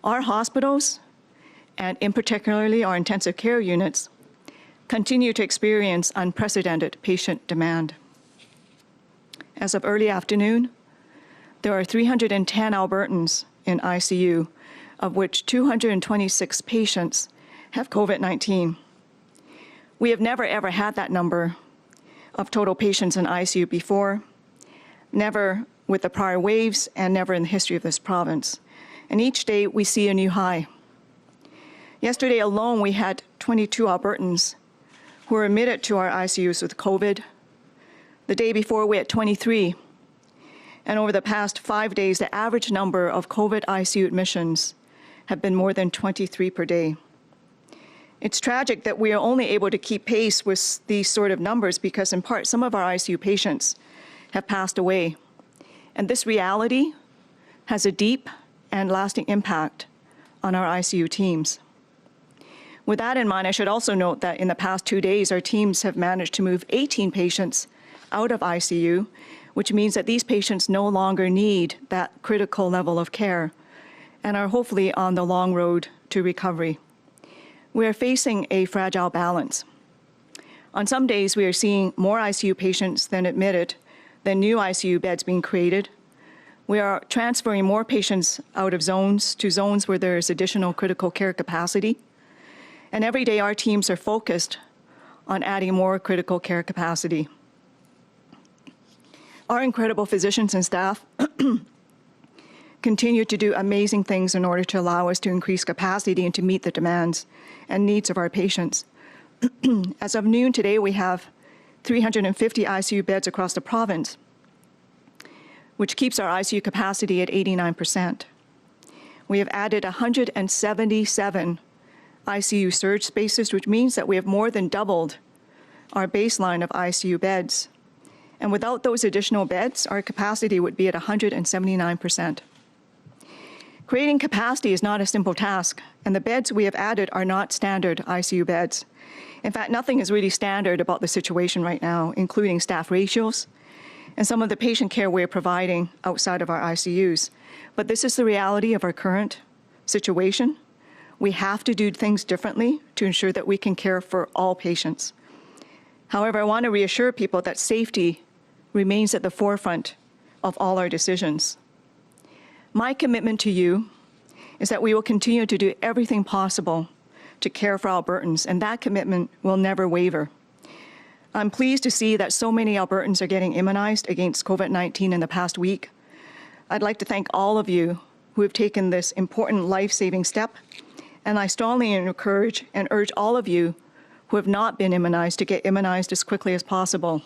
Our hospitals, and in particularly our intensive care units, continue to experience unprecedented patient demand. As of early afternoon, there are 310 Albertans in ICU, of which 226 patients have COVID-19. We have never ever had that number of total patients in ICU before, never with the prior waves and never in the history of this province. And each day we see a new high. Yesterday alone we had 22 Albertans who were admitted to our ICUs with COVID. The day before we had 23. And over the past 5 days, the average number of COVID ICU admissions have been more than 23 per day. It's tragic that we are only able to keep pace with these sort of numbers because in part some of our ICU patients have passed away. And this reality has a deep and lasting impact on our ICU teams. With that in mind, I should also note that in the past 2 days, our teams have managed to move 18 patients out of ICU, which means that these patients no longer need that critical level of care and are hopefully on the long road to recovery. We are facing a fragile balance. On some days, we are seeing more ICU patients than admitted, than new ICU beds being created. We are transferring more patients out of zones to zones where there is additional critical care capacity. And every day, our teams are focused on adding more critical care capacity. Our incredible physicians and staff continue to do amazing things in order to allow us to increase capacity and to meet the demands and needs of our patients. As of noon today, we have 350 ICU beds across the province, which keeps our ICU capacity at 89%. We have added 177 ICU surge spaces, which means that we have more than doubled our baseline of ICU beds. And without those additional beds, our capacity would be at 179%. Creating capacity is not a simple task, and the beds we have added are not standard ICU beds. In fact, nothing is really standard about the situation right now, including staff ratios and some of the patient care we are providing outside of our ICUs. But this is the reality of our current situation. We have to do things differently to ensure that we can care for all patients. However, I want to reassure people that safety remains at the forefront of all our decisions. My commitment to you is that we will continue to do everything possible to care for Albertans, and that commitment will never waver. I'm pleased to see that so many Albertans are getting immunized against COVID-19 in the past week. I'd like to thank all of you who have taken this important life-saving step, and I strongly encourage and urge all of you who have not been immunized to get immunized as quickly as possible.